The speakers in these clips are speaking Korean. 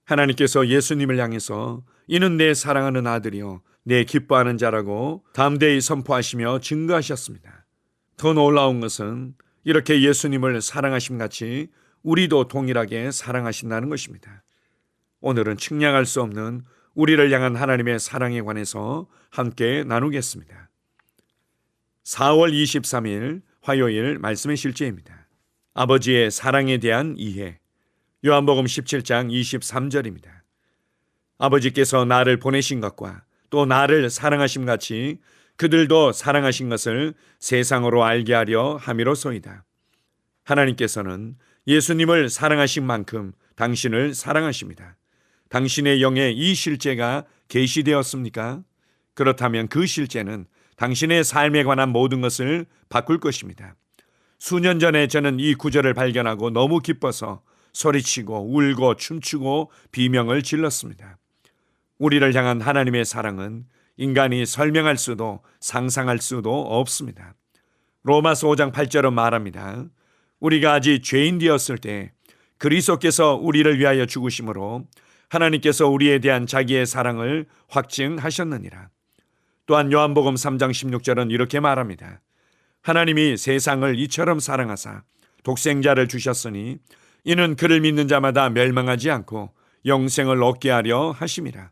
하나님께서 예수님을 향해서 이는 내 사랑하는 아들이요 내 기뻐하는 자라고 담대히 선포하시며 증거하셨습니다. 더 놀라운 것은 이렇게 예수님을 사랑하심 같이 우리도 동일하게 사랑하신다는 것입니다. 오늘은 측량할 수 없는 우리를 향한 하나님의 사랑에 관해서 함께 나누겠습니다. 4월 23일 화요일 말씀의 실제입니다. 아버지의 사랑에 대한 이해. 요한복음 17장 23절입니다. 아버지께서 나를 보내신 것과 또 나를 사랑하심 같이 그들도 사랑하신 것을 세상으로 알게 하려 함이로소이다. 하나님께서는 예수님을 사랑하신 만큼 당신을 사랑하십니다. 당신의 영에 이 실제가 계시되었습니까? 그렇다면 그 실제는 당신의 삶에 관한 모든 것을 바꿀 것입니다. 수년 전에 저는 이 구절을 발견하고 너무 기뻐서 소리치고 울고 춤추고 비명을 질렀습니다. 우리를 향한 하나님의 사랑은 인간이 설명할 수도 상상할 수도 없습니다. 로마서 5장 8절은 말합니다. 우리가 아직 죄인 되었을 때 그리스도께서 우리를 위하여 죽으심으로 하나님께서 우리에 대한 자기의 사랑을 확증하셨느니라. 또한 요한복음 3장 16절은 이렇게 말합니다. 하나님이 세상을 이처럼 사랑하사 독생자를 주셨으니 이는 그를 믿는 자마다 멸망하지 않고 영생을 얻게 하려 하심이라.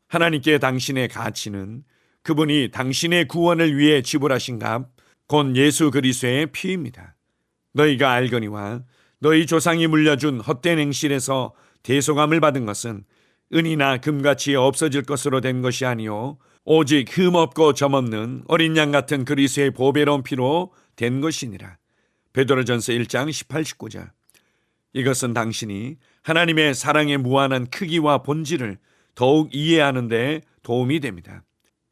하나님께 당신의 가치는 그분이 당신의 구원을 위해 지불하신 값, 곧 예수 그리스도의 피입니다. 너희가 알거니와 너희 조상이 물려준 헛된 행실에서 대속함을 받은 것은 은이나 금같이 없어질 것으로 된 것이 아니요 오직 흠없고 점없는 어린 양 같은 그리스도의 보배로운 피로 된 것이니라. 베드로전서 1장 18, 19절. 이것은 당신이 하나님의 사랑의 무한한 크기와 본질을 더욱 이해하는 데 도움이 됩니다.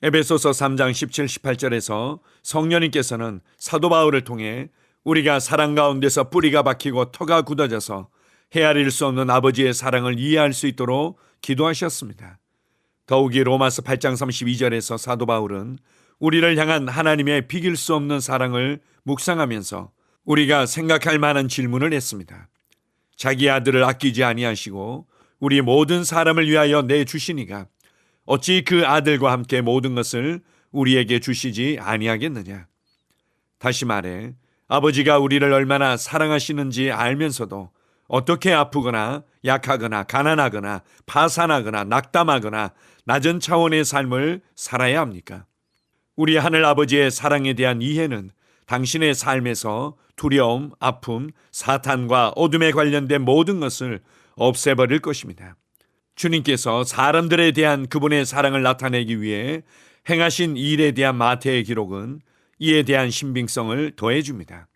에베소서 3장 17, 18절에서 성령님께서는 사도 바울을 통해 우리가 사랑 가운데서 뿌리가 박히고 터가 굳어져서 헤아릴 수 없는 아버지의 사랑을 이해할 수 있도록 기도하셨습니다. 더욱이 로마서 8장 32절에서 사도 바울은 우리를 향한 하나님의 비길 수 없는 사랑을 묵상하면서 우리가 생각할 만한 질문을 했습니다. 자기 아들을 아끼지 아니하시고 우리 모든 사람을 위하여 내주시니가 어찌 그 아들과 함께 모든 것을 우리에게 주시지 아니하겠느냐. 다시 말해 아버지가 우리를 얼마나 사랑하시는지 알면서도 어떻게 아프거나 약하거나 가난하거나 파산하거나 낙담하거나 낮은 차원의 삶을 살아야 합니까? 우리 하늘 아버지의 사랑에 대한 이해는 당신의 삶에서 두려움, 아픔, 사탄과 어둠에 관련된 모든 것을 없애버릴 것입니다. 주님께서 사람들에 대한 그분의 사랑을 나타내기 위해 행하신 일에 대한 마태의 기록은 이에 대한 신빙성을 더해줍니다.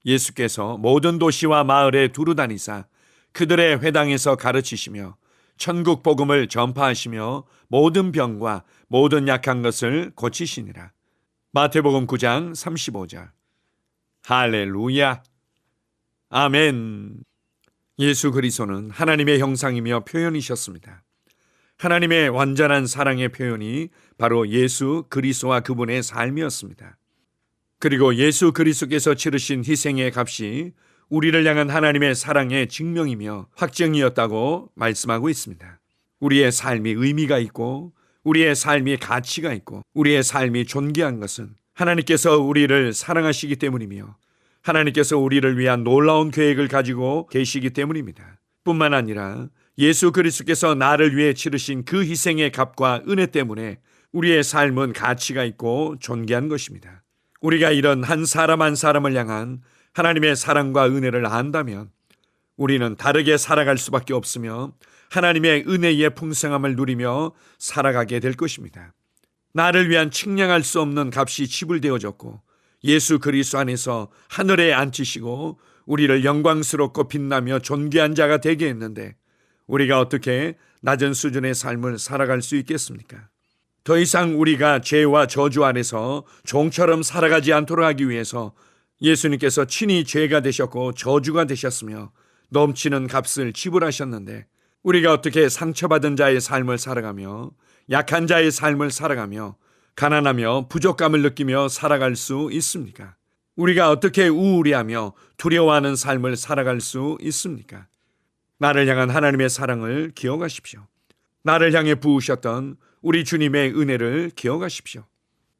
예수께서 모든 도시와 마을에 두루 다니사 그들의 회당에서 가르치시며 천국 복음을 전파하시며 모든 병과 모든 약한 것을 고치시니라. 마태복음 9장 35절. 할렐루야. 아멘. 예수 그리스도는 하나님의 형상이며 표현이셨습니다. 하나님의 완전한 사랑의 표현이 바로 예수 그리스도와 그분의 삶이었습니다. 그리고 예수 그리스도께서 치르신 희생의 값이 우리를 향한 하나님의 사랑의 증명이며 확증이었다고 말씀하고 있습니다. 우리의 삶이 의미가 있고 우리의 삶이 가치가 있고 우리의 삶이 존귀한 것은 하나님께서 우리를 사랑하시기 때문이며 하나님께서 우리를 위한 놀라운 계획을 가지고 계시기 때문입니다. 뿐만 아니라 예수 그리스도께서 나를 위해 치르신 그 희생의 값과 은혜 때문에 우리의 삶은 가치가 있고 존귀한 것입니다. 우리가 이런 한 사람 한 사람을 향한 하나님의 사랑과 은혜를 안다면 우리는 다르게 살아갈 수밖에 없으며 하나님의 은혜의 풍성함을 누리며 살아가게 될 것입니다. 나를 위한 측량할 수 없는 값이 지불되어졌고 예수 그리스도 안에서 하늘에 앉히시고 우리를 영광스럽고 빛나며 존귀한 자가 되게 했는데 우리가 어떻게 낮은 수준의 삶을 살아갈 수 있겠습니까? 더 이상 우리가 죄와 저주 안에서 종처럼 살아가지 않도록 하기 위해서 예수님께서 친히 죄가 되셨고 저주가 되셨으며 넘치는 값을 지불하셨는데 우리가 어떻게 상처받은 자의 삶을 살아가며 약한 자의 삶을 살아가며 가난하며 부족감을 느끼며 살아갈 수 있습니까? 우리가 어떻게 우울해하며 두려워하는 삶을 살아갈 수 있습니까? 나를 향한 하나님의 사랑을 기억하십시오. 나를 향해 부으셨던 우리 주님의 은혜를 기억하십시오.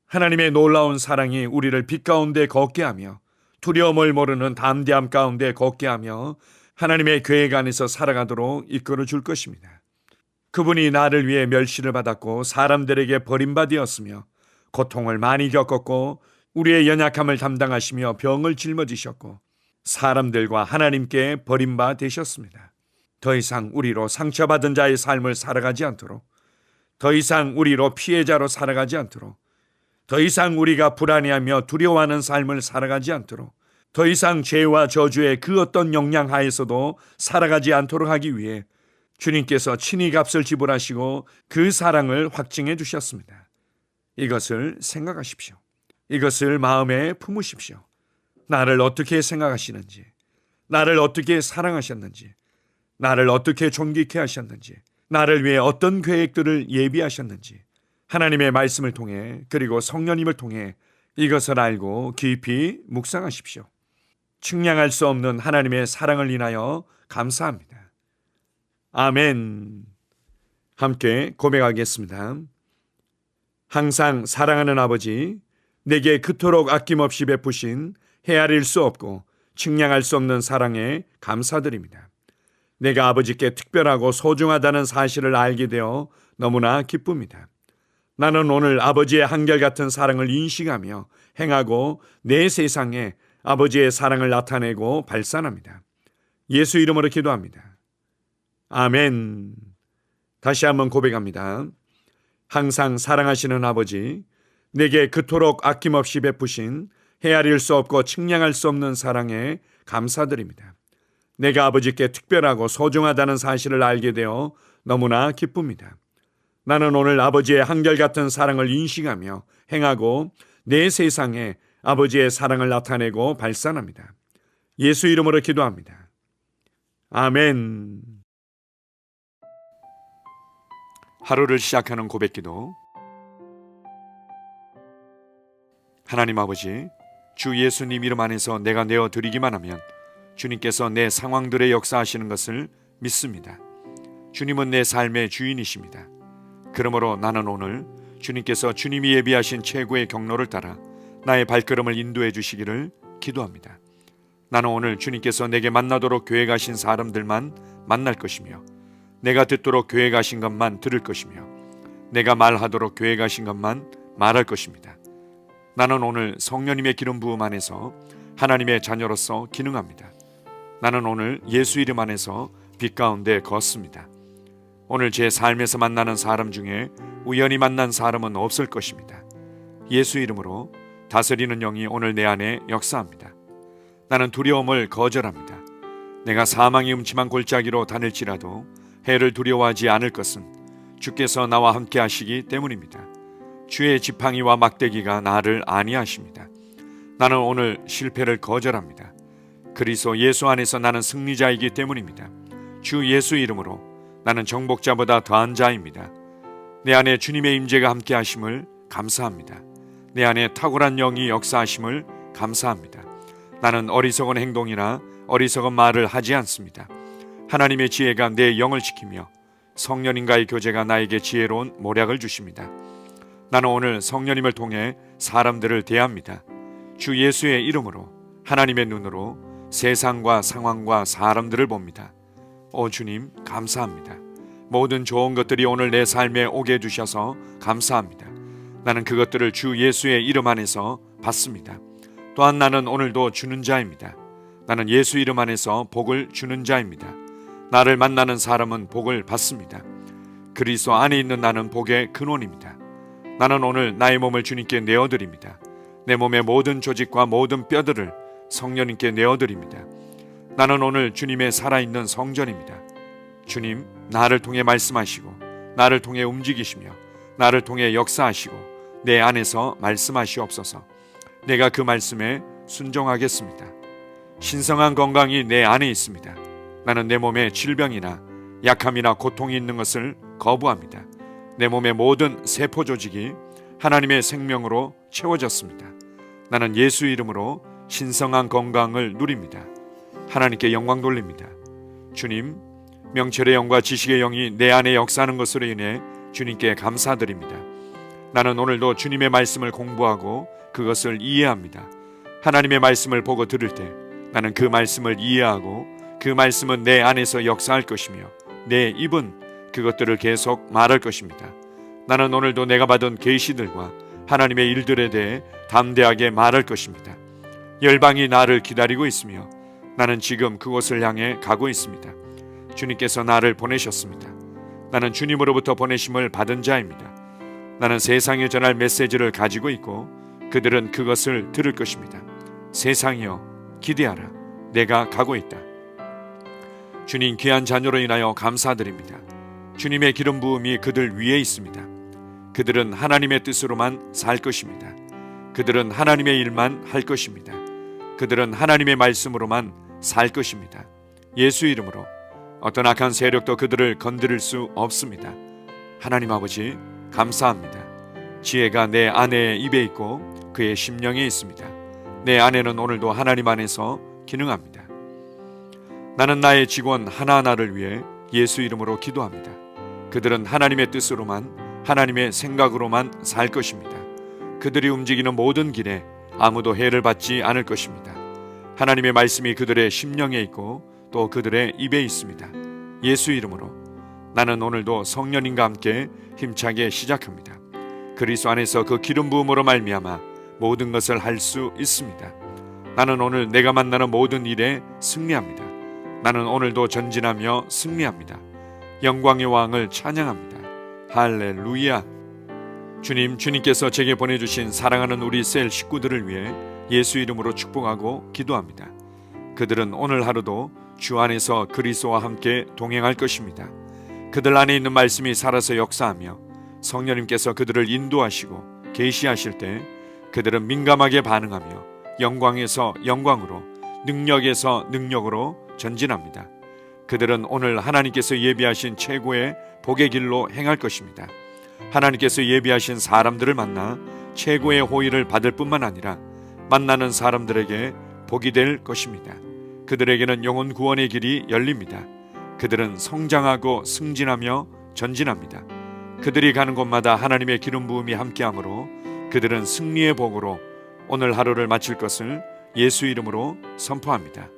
하나님의 놀라운 사랑이 우리를 빛 가운데 걷게 하며 두려움을 모르는 담대함 가운데 걷게 하며 하나님의 계획 안에서 살아가도록 이끌어 줄 것입니다. 그분이 나를 위해 멸시를 받았고 사람들에게 버림받았으며 고통을 많이 겪었고 우리의 연약함을 담당하시며 병을 짊어지셨고 사람들과 하나님께 버림받아 되셨습니다. 더 이상 우리로 상처받은 자의 삶을 살아가지 않도록, 더 이상 우리로 피해자로 살아가지 않도록, 더 이상 우리가 불안해하며 두려워하는 삶을 살아가지 않도록, 더 이상 죄와 저주의 그 어떤 영향 하에서도 살아가지 않도록 하기 위해 주님께서 친히 값을 지불하시고 그 사랑을 확증해 주셨습니다. 이것을 생각하십시오. 이것을 마음에 품으십시오. 나를 어떻게 생각하시는지, 나를 어떻게 사랑하셨는지, 나를 어떻게 존귀케 하셨는지, 나를 위해 어떤 계획들을 예비하셨는지 하나님의 말씀을 통해 그리고 성령님을 통해 이것을 알고 깊이 묵상하십시오. 측량할 수 없는 하나님의 사랑을 인하여 감사합니다. 아멘. 함께 고백하겠습니다. 항상 사랑하는 아버지, 내게 그토록 아낌없이 베푸신 헤아릴 수 없고 측량할 수 없는 사랑에 감사드립니다. 내가 아버지께 특별하고 소중하다는 사실을 알게 되어 너무나 기쁩니다. 나는 오늘 아버지의 한결같은 사랑을 인식하며 행하고 내 세상에 아버지의 사랑을 나타내고 발산합니다. 예수 이름으로 기도합니다. 아멘. 다시 한번 고백합니다. 항상 사랑하시는 아버지, 내게 그토록 아낌없이 베푸신 헤아릴 수 없고 측량할 수 없는 사랑에 감사드립니다. 내가 아버지께 특별하고 소중하다는 사실을 알게 되어 너무나 기쁩니다. 나는 오늘 아버지의 한결같은 사랑을 인식하며 행하고 내 세상에 아버지의 사랑을 나타내고 발산합니다. 예수 이름으로 기도합니다. 아멘. 하루를 시작하는 고백기도. 하나님 아버지, 주 예수님 이름 안에서 내가 내어드리기만 하면 주님께서 내 상황들에 역사하시는 것을 믿습니다. 주님은 내 삶의 주인이십니다. 그러므로 나는 오늘 주님께서 주님이 예비하신 최고의 경로를 따라 나의 발걸음을 인도해 주시기를 기도합니다. 나는 오늘 주님께서 내게 만나도록 계획하신 사람들만 만날 것이며, 내가 듣도록 계획하신 것만 들을 것이며, 내가 말하도록 계획하신 것만 말할 것입니다. 나는 오늘 성령님의 기름 부음 안에서 하나님의 자녀로서 기능합니다. 나는 오늘 예수 이름 안에서 빛 가운데 걷습니다. 오늘 제 삶에서 만나는 사람 중에 우연히 만난 사람은 없을 것입니다. 예수 이름으로 다스리는 영이 오늘 내 안에 역사합니다. 나는 두려움을 거절합니다. 내가 사망의 음침한 골짜기로 다닐지라도 해를 두려워하지 않을 것은 주께서 나와 함께 하시기 때문입니다. 주의 지팡이와 막대기가 나를 안위하십니다. 나는 오늘 실패를 거절합니다. 그리스도 예수 안에서 나는 승리자이기 때문입니다. 주 예수 이름으로 나는 정복자보다 더한 자입니다. 내 안에 주님의 임재가 함께 하심을 감사합니다. 내 안에 탁월한 영이 역사하심을 감사합니다. 나는 어리석은 행동이나 어리석은 말을 하지 않습니다. 하나님의 지혜가 내 영을 지키며 성령님과의 교제가 나에게 지혜로운 모략을 주십니다. 나는 오늘 성령님을 통해 사람들을 대합니다. 주 예수의 이름으로 하나님의 눈으로 세상과 상황과 사람들을 봅니다. 오 주님, 감사합니다. 모든 좋은 것들이 오늘 내 삶에 오게 해주셔서 감사합니다. 나는 그것들을 주 예수의 이름 안에서 받습니다. 또한 나는 오늘도 주는 자입니다. 나는 예수 이름 안에서 복을 주는 자입니다. 나를 만나는 사람은 복을 받습니다. 그리스도 안에 있는 나는 복의 근원입니다. 나는 오늘 나의 몸을 주님께 내어드립니다. 내 몸의 모든 조직과 모든 뼈들을 성령님께 내어드립니다. 나는 오늘 주님의 살아있는 성전입니다. 주님, 나를 통해 말씀하시고 나를 통해 움직이시며 나를 통해 역사하시고 내 안에서 말씀하시옵소서. 내가 그 말씀에 순종하겠습니다. 신성한 건강이 내 안에 있습니다. 나는 내 몸에 질병이나 약함이나 고통이 있는 것을 거부합니다. 내 몸의 모든 세포 조직이 하나님의 생명으로 채워졌습니다. 나는 예수 이름으로 신성한 건강을 누립니다. 하나님께 영광 돌립니다. 주님, 명철의 영과 지식의 영이 내 안에 역사하는 것으로 인해 주님께 감사드립니다. 나는 오늘도 주님의 말씀을 공부하고 그것을 이해합니다. 하나님의 말씀을 보고 들을 때 나는 그 말씀을 이해하고 그 말씀은 내 안에서 역사할 것이며 내 입은 그것들을 계속 말할 것입니다. 나는 오늘도 내가 받은 계시들과 하나님의 일들에 대해 담대하게 말할 것입니다. 열방이 나를 기다리고 있으며 나는 지금 그곳을 향해 가고 있습니다. 주님께서 나를 보내셨습니다. 나는 주님으로부터 보내심을 받은 자입니다. 나는 세상에 전할 메시지를 가지고 있고 그들은 그것을 들을 것입니다. 세상이여 기대하라. 내가 가고 있다. 주님 귀한 자녀로 인하여 감사드립니다. 주님의 기름 부음이 그들 위에 있습니다. 그들은 하나님의 뜻으로만 살 것입니다. 그들은 하나님의 일만 할 것입니다. 그들은 하나님의 말씀으로만 살 것입니다. 예수 이름으로 어떤 악한 세력도 그들을 건드릴 수 없습니다. 하나님 아버지 감사합니다. 지혜가 내 아내의 입에 있고 그의 심령에 있습니다. 내 아내는 오늘도 하나님 안에서 기능합니다. 나는 나의 직원 하나하나를 위해 예수 이름으로 기도합니다. 그들은 하나님의 뜻으로만 하나님의 생각으로만 살 것입니다. 그들이 움직이는 모든 길에 아무도 해를 받지 않을 것입니다. 하나님의 말씀이 그들의 심령에 있고 또 그들의 입에 있습니다. 예수 이름으로 나는 오늘도 성령님과 함께 힘차게 시작합니다. 그리스도 안에서 그 기름 부음으로 말미암아 모든 것을 할 수 있습니다. 나는 오늘 내가 만나는 모든 일에 승리합니다. 나는 오늘도 전진하며 승리합니다. 영광의 왕을 찬양합니다. 할렐루야. 주님께서 제게 보내주신 사랑하는 우리 셀 식구들을 위해 예수 이름으로 축복하고 기도합니다. 그들은 오늘 하루도 주 안에서 그리스도와 함께 동행할 것입니다. 그들 안에 있는 말씀이 살아서 역사하며 성령님께서 그들을 인도하시고 계시하실 때 그들은 민감하게 반응하며 영광에서 영광으로 능력에서 능력으로 전진합니다. 그들은 오늘 하나님께서 예비하신 최고의 복의 길로 행할 것입니다. 하나님께서 예비하신 사람들을 만나 최고의 호의를 받을 뿐만 아니라 만나는 사람들에게 복이 될 것입니다. 그들에게는 영혼 구원의 길이 열립니다. 그들은 성장하고 승진하며 전진합니다. 그들이 가는 곳마다 하나님의 기름 부음이 함께하므로 그들은 승리의 복으로 오늘 하루를 마칠 것을 예수 이름으로 선포합니다.